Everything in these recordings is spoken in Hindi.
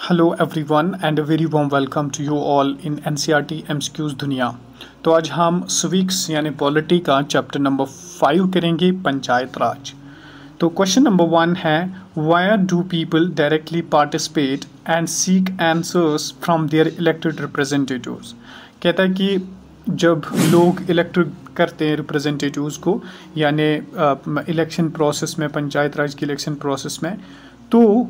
Hello everyone and a very warm welcome to you all in NCERT MCQs दुनिया। तो आज हम सिविक्स यानी पॉलिटी का चैप्टर नंबर 5 करेंगे, पंचायत राज। तो क्वेश्चन नंबर 1 है, why do people directly participate and seek answers from their elected representatives. कहता है कि जब लोग इलेक्ट करते हैं रिप्रेजेंटेटिव्स को, यानी इलेक्शन प्रोसेस में, पंचायत राज की इलेक्शन प्रोसेस में, तो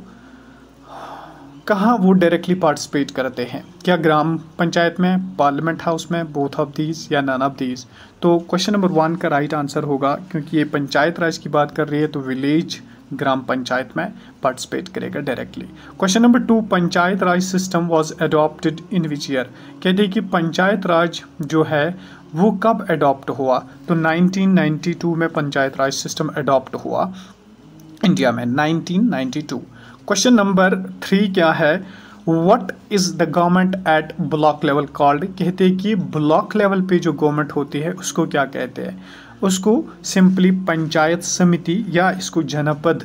कहाँ वो डायरेक्टली पार्टिसिपेट करते हैं? क्या ग्राम पंचायत में, पार्लियामेंट हाउस में, बोथ ऑफ दीज या नन ऑफ दीज? तो क्वेश्चन नंबर 1 का राइट आंसर होगा, क्योंकि ये पंचायत राज की बात कर रही है, तो विलेज ग्राम पंचायत में पार्टिसिपेट करेगा directly. Question number 2, panchayat Raj system was adopted in which year. कहते हैं कि पंचायत राज जो है वो कब अडॉप्ट हुआ? तो 1992 में पंचायत राज सिस्टम अडॉप्ट हुआ इंडिया में, 1992। क्वेश्चन नंबर 3 क्या है, what is the government at block level called. कहते हैं कि ब्लॉक लेवल पे जो गवर्नमेंट होती है उसको क्या कहते हैं? उसको सिंपली पंचायत समिति या इसको जनपद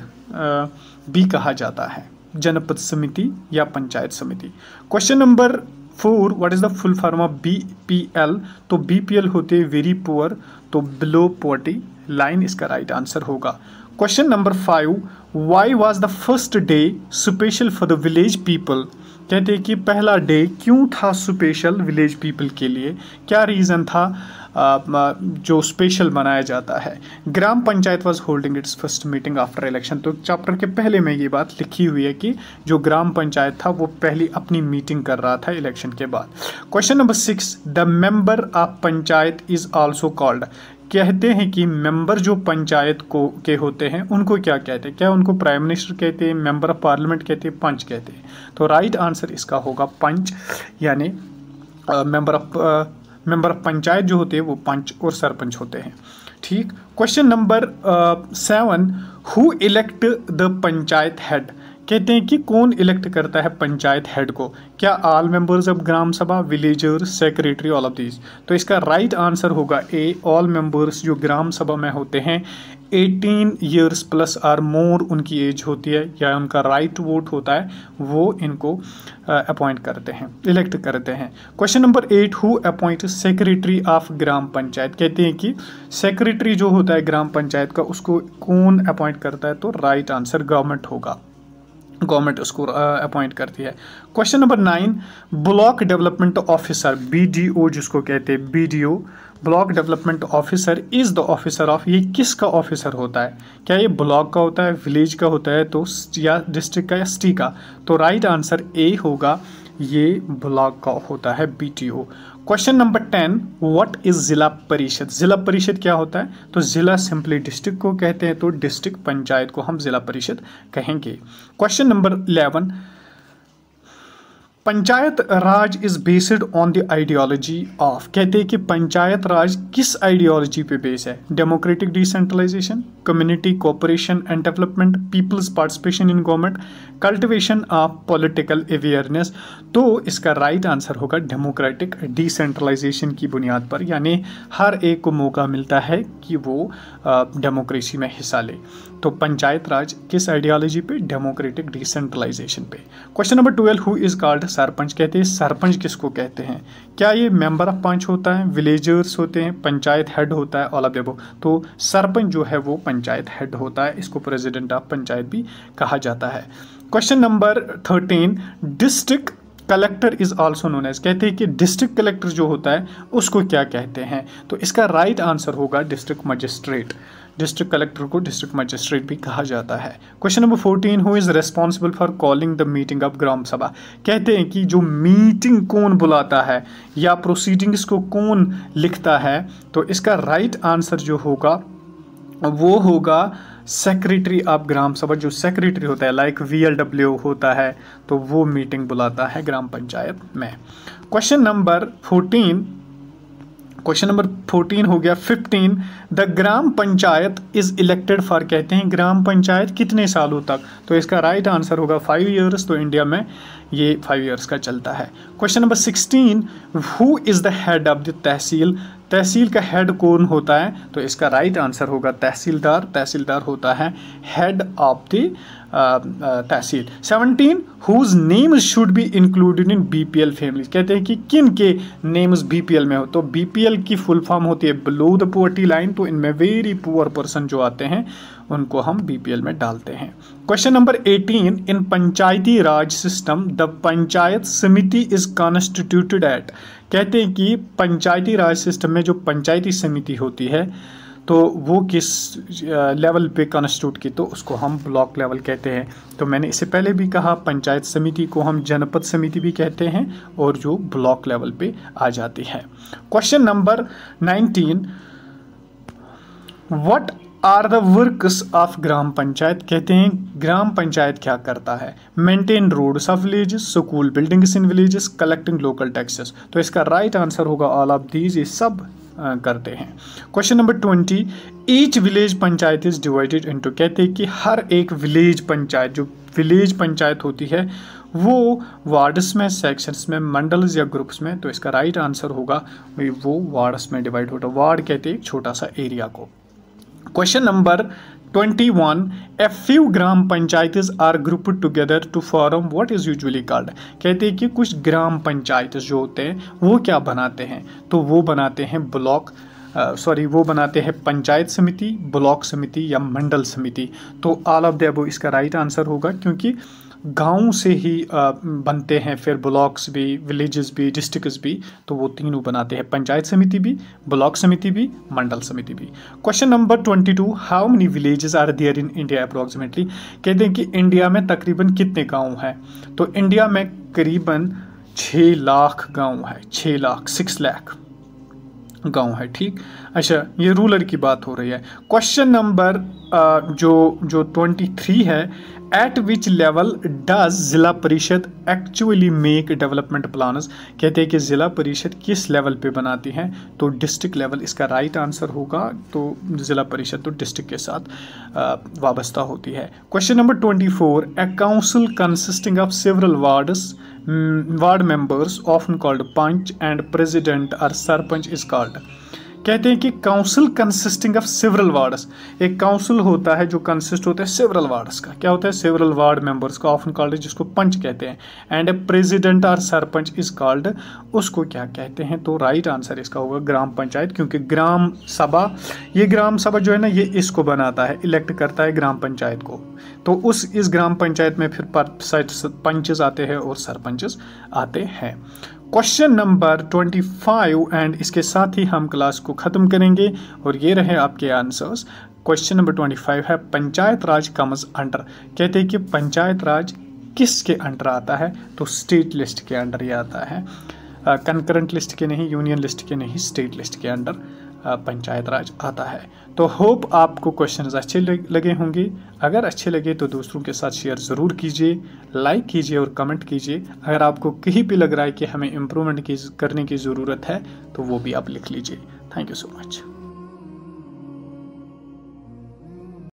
भी कहा जाता है, जनपद समिति या पंचायत समिति। Question number 4, what is the full form of BPL. तो बीपीएल होते हैं वेरी पुअर, तो बिलो पॉवर्टी लाइन इसका राइट आंसर होगा। Question number 5, why was the first day special for the village people. कहते हैं कि पहला डे क्यों था स्पेशल विलेज पीपल के लिए, क्या रीज़न था जो स्पेशल मनाया जाता है? Gram panchayat was holding its first meeting after election. तो चैप्टर के पहले में ये बात लिखी हुई है कि जो ग्राम पंचायत था वो पहली अपनी मीटिंग कर रहा था इलेक्शन के बाद। Question number 6, the member of panchayat is also called. कहते हैं कि मेंबर जो पंचायत को के होते हैं उनको क्या कहते हैं? क्या उनको प्राइम मिनिस्टर कहते हैं, मेंबर ऑफ पार्लियामेंट कहते हैं, पंच कहते हैं? तो राइट आंसर इसका होगा पंच, यानी मेंबर ऑफ पंचायत जो होते हैं वो पंच और सरपंच होते हैं। ठीक। Question number 7, who elect the panchayat head. कहते हैं कि कौन इलेक्ट करता है पंचायत हेड को? क्या ऑल मेंबर्स ऑफ ग्राम सभा, villagers, secretary, all of these? तो इसका राइट आंसर होगा ए, ऑल मेंबर्स जो ग्राम सभा में होते हैं 18 ईयर्स प्लस और मोर उनकी एज होती है या उनका राइट टू वोट होता है, वो इनको अपॉइंट करते हैं, इलेक्ट करते हैं। Question number 8, who appoint secretary of gram panchayat. कहते हैं कि सेक्रेटरी जो होता है ग्राम पंचायत का उसको कौन अपॉइंट करता है? तो राइट आंसर गवर्नमेंट होगा, गवर्नमेंट उसको अपॉइंट करती है। Question number 9, block development officer, BDO जिसको कहते हैं, BDO block development officer is the officer of. ये किसका ऑफिसर होता है? क्या ये ब्लॉक का होता है, विलेज का होता है, तो या डिस्ट्रिक्ट का या सिटी का? तो राइट आंसर ए होगा, ये ब्लॉक का होता है BTO. Question number 10, what is जिला परिषद। जिला परिषद क्या होता है? तो जिला सिंपली डिस्ट्रिक्ट को कहते हैं, तो डिस्ट्रिक्ट पंचायत को हम जिला परिषद कहेंगे। Question number 11, panchayat Raj is based on the ideology of. कहते हैं कि पंचायत राज किस आइडियोलॉजी पे बेस है? Democratic decentralisation, community cooperation and development, people's participation in government, cultivation of political awareness. तो इसका राइट आंसर होगा डेमोक्रेटिक डिसेंट्रलाइजेशन की बुनियाद पर, यानी हर एक को मौका मिलता है कि वो डेमोक्रेसी में हिस्सा ले। तो पंचायत राज किस आइडियोलॉजी पे? डेमोक्रेटिक डिसेंट्रलाइजेशन पे। Question number 12, who is called sarpanch. कहते हैं सरपंच किसको कहते हैं? क्या ये मेंबर ऑफ पंच होता है, विलेजर्स होते हैं, पंचायत हेड होता है, ऑल ऑफ द अबव? तो सरपंच जो है वो पंचायत हेड होता है, इसको प्रेसिडेंट ऑफ पंचायत भी कहा जाता है। Question number 13, district collector is also known as. कहते हैं कि डिस्ट्रिक्ट कलेक्टर जो होता है उसको क्या कहते हैं? तो इसका राइट आंसर होगा डिस्ट्रिक्ट मजिस्ट्रेट। डिस्ट्रिक्ट कलेक्टर को डिस्ट्रिक्ट मजिस्ट्रेट भी कहा जाता है। Question number 14, who is responsible for calling the meeting of gram sabha. कहते हैं कि जो मीटिंग कौन बुलाता है या प्रोसीडिंग्स को कौन लिखता है? तो इसका राइट आंसर जो होगा वो होगा सेक्रेटरी ऑफ ग्राम सभा। जो सेक्रेटरी होता है, लाइक VLW होता है, तो वो मीटिंग बुलाता है ग्राम पंचायत में। क्वेश्चन नंबर 14 हो गया। 15, the gram panchayat is elected for. कहते हैं ग्राम पंचायत कितने सालों तक? तो इसका राइट आंसर होगा 5 ईयर्स। तो इंडिया में ये 5 ईयर्स का चलता है। Question number 16, who is the head of the tehsil. Tehsil का हेड कौन होता है? तो इसका राइट आंसर होगा तहसीलदार। तहसीलदार होता है head of the tehsil. 17 whose names should be included in BPL family. कहते हैं कि किन के नेम्स बीपीएल में हो, तो बीपीएल की फुल फॉर्म होती है बिलो द पॉवर्टी लाइन, तो इनमें वेरी पुअर पर्सन जो आते हैं उनको हम बीपीएल में डालते हैं। Question number 18, in Panchayati Raj system the panchayat समिति इज कॉन्स्टिट्यूटेड एट। कहते हैं कि पंचायती राज सिस्टम में जो पंचायती समिति होती है तो वो किस लेवल पे कॉन्स्टिट्यूट की, तो उसको हम ब्लॉक लेवल कहते हैं। तो मैंने इससे पहले भी कहा पंचायत समिति को हम जनपद समिति भी कहते हैं और जो ब्लॉक लेवल पे आ जाती है। Question number 19, what are the works of gram panchayat. कहते हैं ग्राम पंचायत क्या करता है? Maintain roads of villages, school buildings in villages, collecting local taxes. तो इसका राइट आंसर होगा ऑल ऑफ दीज, ये सब करते हैं। Question number 20, each village panchayat is divided into. कहते हैं कि हर एक विलेज पंचायत, जो विलेज पंचायत होती है वो वार्ड्स में, सेक्शंस में, मंडल्स या ग्रुप्स में, तो इसका राइट आंसर होगा वो वार्ड्स में डिवाइड होता है। वार्ड कहते हैं एक छोटा सा एरिया को। Question number 21, a few gram पंचायतें are grouped together to form what is usually called. कहते हैं कि कुछ ग्राम पंचायत जो होते हैं वो क्या बनाते हैं, तो वो बनाते हैं वो बनाते हैं पंचायत समिति, ब्लॉक समिति या मंडल समिति। तो ऑल ऑफ द अबव इसका राइट आंसर होगा, क्योंकि गांव से ही बनते हैं फिर ब्लॉक्स भी, विलेजेस भी, डिस्ट्रिक्ट्स भी, तो वो तीनों बनाते हैं, पंचायत समिति भी, ब्लॉक समिति भी, मंडल समिति भी। Question number 22, how many villages are there in India approximately. कहते हैं कि इंडिया में तकरीबन कितने गांव हैं, तो इंडिया में करीबन 6 लाख गांव है, 6 लाख गांव है। ठीक, अच्छा ये रूरल की बात हो रही है। क्वेश्चन नंबर जो 23 है, एट विच लेवल डज जिला परिषद एक्चुअली मेक डेवलपमेंट प्लान्स। कहते हैं कि जिला परिषद किस लेवल पे बनाती है, तो डिस्ट्रिक्ट लेवल इसका राइट आंसर होगा। तो जिला परिषद तो डिस्ट्रिक्ट के साथ वाबस्ता होती है। Question number 24, a council consisting of several ward members often called panch and president or sarpanch is called. कहते हैं कि council consisting of several wards, एक काउंसिल होता है जो कंसिस्ट होता है सेवरल वार्ड्स का। क्या होता है? सेवरल वार्ड मेंबर्स का ऑफन कॉल्ड, जिसको पंच कहते हैं, and A president or sarpanch is called, उसको क्या कहते हैं? तो राइट आंसर इसका होगा ग्राम पंचायत, क्योंकि ग्राम सभा जो है ना, ये इसको बनाता है, इलेक्ट करता है ग्राम पंचायत को। तो इस ग्राम पंचायत में फिर पंचेस आते हैं और सरपंचेस आते हैं। क्वेश्चन नंबर 25 एंड इसके साथ ही हम क्लास को ख़त्म करेंगे और ये रहे आपके आंसर्स। क्वेश्चन नंबर 25 है पंचायत राज कम्स अंडर। कहते हैं कि पंचायत राज किसके अंडर आता है, तो स्टेट लिस्ट के अंडर ही आता है, कंकरेंट लिस्ट के नहीं, यूनियन लिस्ट के नहीं, स्टेट लिस्ट के अंडर पंचायत राज आता है। तो होप आपको क्वेश्चंस अच्छे लगे होंगे। अगर अच्छे लगे तो दूसरों के साथ शेयर ज़रूर कीजिए, लाइक कीजिए और कमेंट कीजिए। अगर आपको कहीं भी लग रहा है कि हमें इम्प्रूवमेंट करने की ज़रूरत है तो वो भी आप लिख लीजिए। Thank you so much.